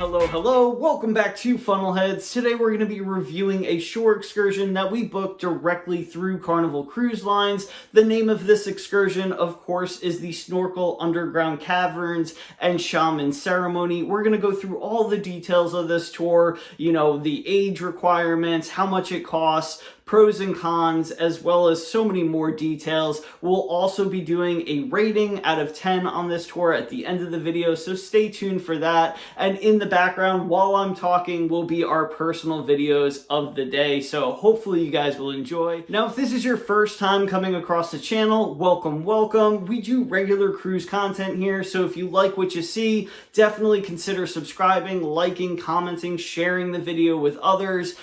Hello, welcome back to Funnelheads. Today we're going to be reviewing a shore excursion that we booked directly through Carnival Cruise Lines. The name of this excursion, of course, is the Snorkel Underground Caverns and Shaman Ceremony. We're going to go through all the details of this tour, the age requirements, how much it costs, pros and cons, as well as so many more details. We'll also be doing a rating out of 10 on this tour at the end of the video, so stay tuned for that. And in the background, while I'm talking, will be our personal videos of the day, so hopefully you guys will enjoy. Now, if this is your first time coming across the channel, welcome. We do regular cruise content here, so if you like what you see, definitely consider subscribing, liking, commenting, sharing the video with others.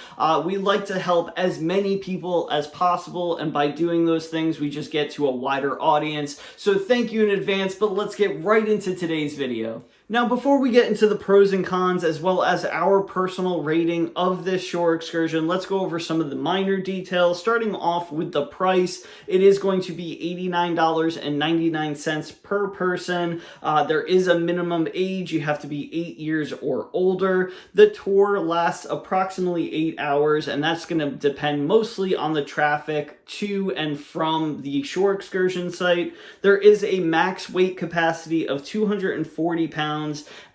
We like to help as many people as possible, and by doing those things we just get to a wider audience, so thank you in advance. But let's get right into today's video. Now, before we get into the pros and cons as well as our personal rating of this shore excursion, let's go over some of the minor details. Starting off with the price, it is going to be $89.99 per person. There is a minimum age. You have to be 8 years or older. The tour lasts approximately 8 hours, and that's going to depend mostly on the traffic to and from the shore excursion site. There is a max weight capacity of 240 pounds.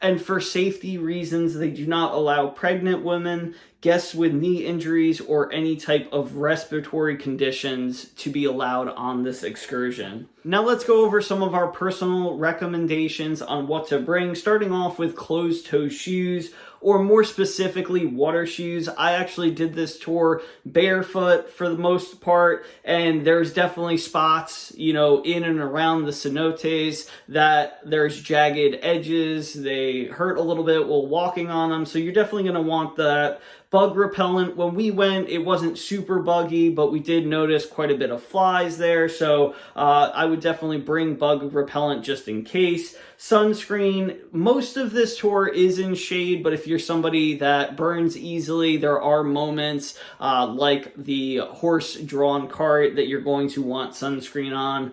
And for safety reasons, they do not allow pregnant women, guests with knee injuries, or any type of respiratory conditions to be allowed on this excursion. Now let's go over some of our personal recommendations on what to bring, starting off with closed-toe shoes, or more specifically, water shoes. I actually did this tour barefoot for the most part, and there's definitely spots, in and around the cenotes that there's jagged edges. They hurt a little bit while walking on them, so you're definitely going to want that. Bug repellent, when we went, it wasn't super buggy, but we did notice quite a bit of flies there, so I would definitely bring bug repellent just in case. Sunscreen, most of this tour is in shade, but if you're somebody that burns easily, there are moments like the horse-drawn cart that you're going to want sunscreen on.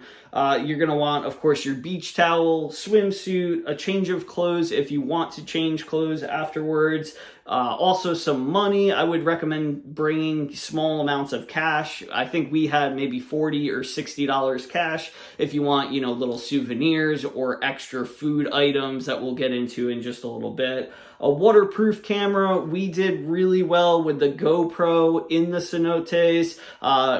You're going to want, of course, your beach towel, swimsuit, a change of clothes if you want to change clothes afterwards. Also some money. I would recommend bringing small amounts of cash. I think we had maybe $40 or $60 cash if you want, little souvenirs or extra food items that we'll get into in just a little bit. A waterproof camera. We did really well with the GoPro in the cenotes.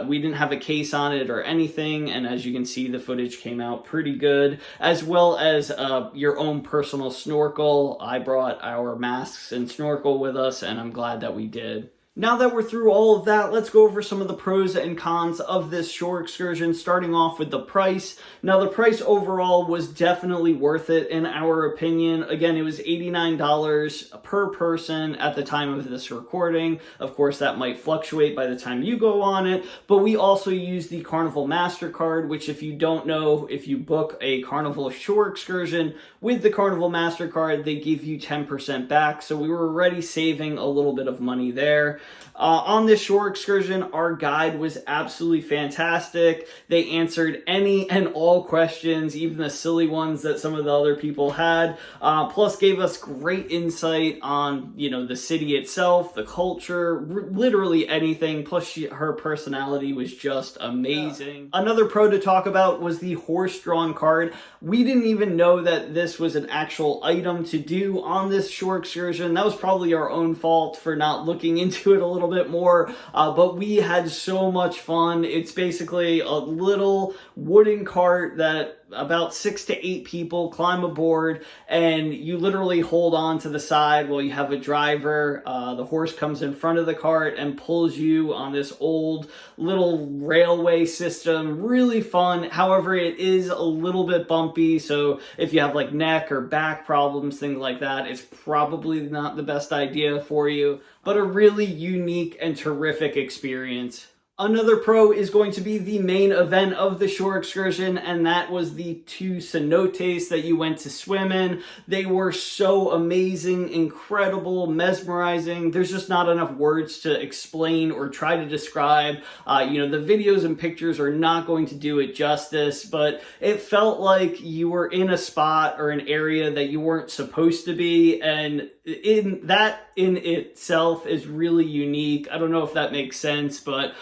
We didn't have a case on it or anything, and as you can see, the footage came out pretty good, as well as your own personal snorkel. I brought our masks and snorkel with us, and I'm glad that we did. Now that we're through all of that, let's go over some of the pros and cons of this shore excursion, starting off with the price. Now, the price overall was definitely worth it in our opinion. Again, it was $89 per person at the time of this recording. Of course, that might fluctuate by the time you go on it, but we also use the Carnival MasterCard, which, if you don't know, if you book a Carnival shore excursion with the Carnival MasterCard, they give you 10% back, so we were already saving a little bit of money there. On this shore excursion, our guide was absolutely fantastic. They answered any and all questions, even the silly ones that some of the other people had, plus gave us great insight on, the city itself, the culture, literally anything, plus her personality was just amazing. Yeah. Another pro to talk about was the horse-drawn cart. We didn't even know that this was an actual item to do on this shore excursion. That was probably our own fault for not looking into it a little bit more, but we had so much fun. It's basically a little wooden cart that about 6 to 8 people climb aboard, and you literally hold on to the side while you have a driver. The horse comes in front of the cart and pulls you on this old little railway system. Really fun. However, it is a little bit bumpy, so if you have like neck or back problems, things like that, it's probably not the best idea for you, but a really unique and terrific experience. Another pro is going to be the main event of the shore excursion, and that was the 2 cenotes that you went to swim in. They were so amazing, incredible, mesmerizing. There's just not enough words to explain or try to describe. The videos and pictures are not going to do it justice, but it felt like you were in a spot or an area that you weren't supposed to be, and in itself is really unique. I don't know if that makes sense, but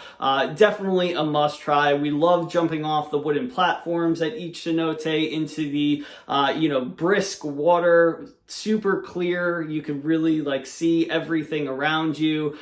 definitely a must try. We love jumping off the wooden platforms at each cenote into the brisk water, super clear. You can really see everything around you.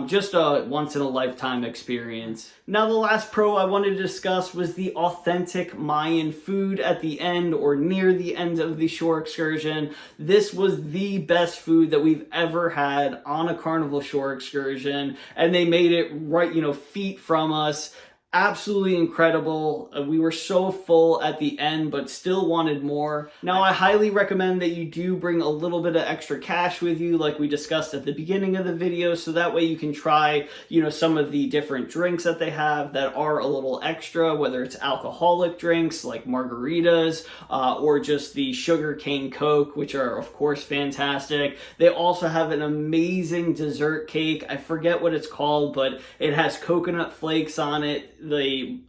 Just a once in a lifetime experience. Now, the last pro I wanted to discuss was the authentic Mayan food at the end or near the end of the shore excursion. This was the best food that we've ever had on a Carnival shore excursion, and they made it right, feet from us. Absolutely incredible. We were so full at the end, but still wanted more. Now, I highly recommend that you do bring a little bit of extra cash with you, like we discussed at the beginning of the video, so that way you can try, some of the different drinks that they have that are a little extra, whether it's alcoholic drinks like margaritas, or just the sugarcane Coke, which are, of course, fantastic. They also have an amazing dessert cake. I forget what it's called, but it has coconut flakes on it. The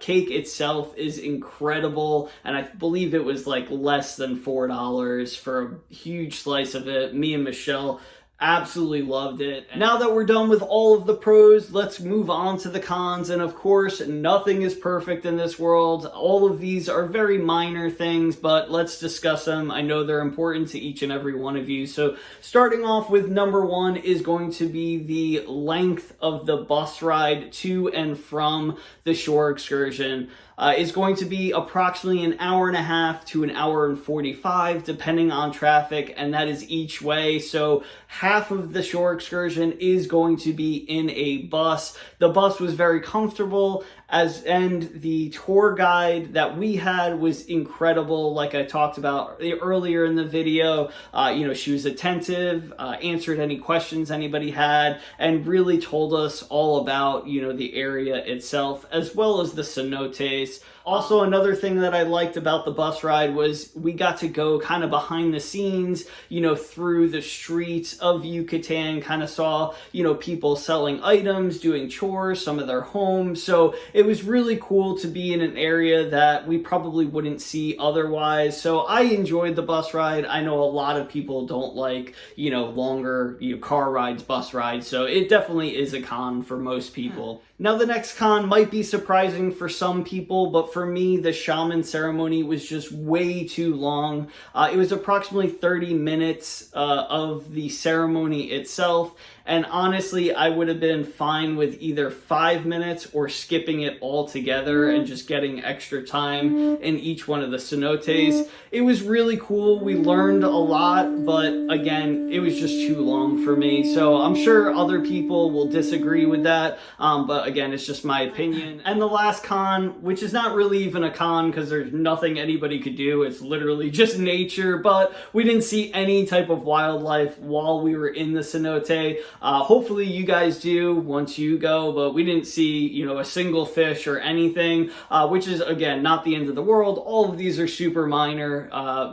cake itself is incredible, and I believe it was less than $4 for a huge slice of it. Me and Michelle absolutely loved it. Now that we're done with all of the pros, let's move on to the cons. And of course, nothing is perfect in this world. All of these are very minor things, but let's discuss them. I know they're important to each and every one of you. So starting off with number 1 is going to be the length of the bus ride to and from the shore excursion. Is going to be approximately an hour and a half to an hour and 45, depending on traffic, and that is each way. So half of the shore excursion is going to be in a bus. The bus was very comfortable, and the tour guide that we had was incredible. Like I talked about earlier in the video, she was attentive, answered any questions anybody had, and really told us all about, the area itself, as well as the cenotes. Also, another thing that I liked about the bus ride was we got to go kind of behind the scenes, through the streets of Yucatan, kind of saw, people selling items, doing chores, some of their homes. So it was really cool to be in an area that we probably wouldn't see otherwise. So I enjoyed the bus ride. I know a lot of people don't like, longer car rides, bus rides. So it definitely is a con for most people. Now, the next con might be surprising for some people, but for me, the Shaman Ceremony was just way too long. It was approximately 30 minutes of the ceremony itself, and honestly, I would have been fine with either 5 minutes or skipping it altogether and just getting extra time in each one of the cenotes. It was really cool. We learned a lot, but again, it was just too long for me. So I'm sure other people will disagree with that, but again, it's just my opinion. And the last con, which is not really even a con because there's nothing anybody could do, it's literally just nature, but we didn't see any type of wildlife while we were in the cenote. Hopefully you guys do once you go, but we didn't see, a single fish or anything, which is, again, not the end of the world. All of these are super minor,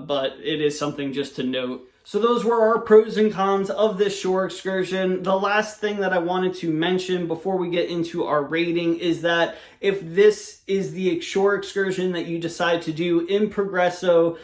but it is something just to note. So those were our pros and cons of this shore excursion. The last thing that I wanted to mention before we get into our rating is that if this is the shore excursion that you decide to do in Progresso,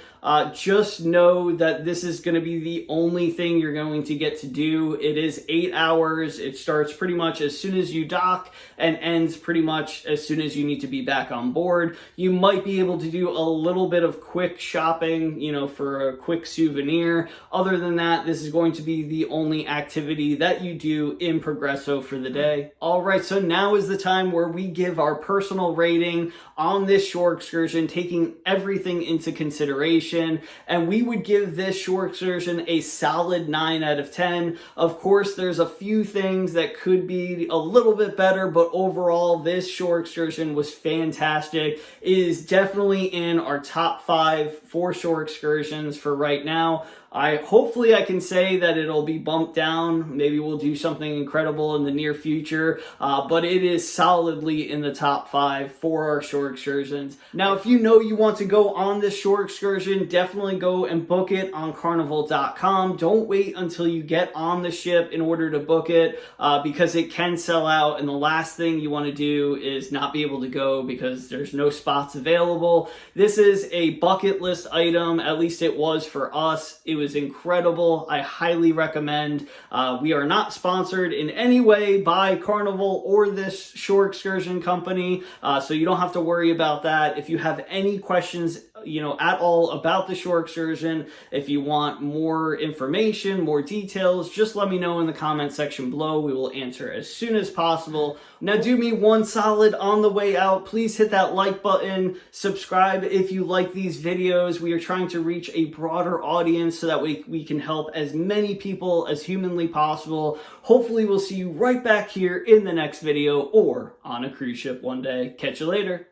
just know that this is going to be the only thing you're going to get to do. It is 8 hours. It starts pretty much as soon as you dock and ends pretty much as soon as you need to be back on board. You might be able to do a little bit of quick shopping, for a quick souvenir. Other than that, this is going to be the only activity that you do in Progresso for the day. All right, so now is the time where we give our personal rating on this shore excursion, taking everything into consideration. information, and we would give this shore excursion a solid 9 out of 10. Of course, there's a few things that could be a little bit better, but overall, this shore excursion was fantastic. It is definitely in our top 5 for shore excursions for right now. Hopefully I can say that it'll be bumped down. Maybe we'll do something incredible in the near future, but it is solidly in the top 5 for our shore excursions. Now, if you know you want to go on this shore excursion, definitely go and book it on Carnival.com. Don't wait until you get on the ship in order to book it, because it can sell out, and the last thing you want to do is not be able to go because there's no spots available. This is a bucket list item, at least it was for us. It was incredible. I highly recommend. We are not sponsored in any way by Carnival or this shore excursion company, so you don't have to worry about that. If you have any questions, at all about the shore excursion, if you want more information, more details, just let me know in the comment section below. We will answer as soon as possible. Now, do me one solid on the way out. Please hit that like button, subscribe if you like these videos. We are trying to reach a broader audience so that we can help as many people as humanly possible. Hopefully, we'll see you right back here in the next video or on a cruise ship one day. Catch you later.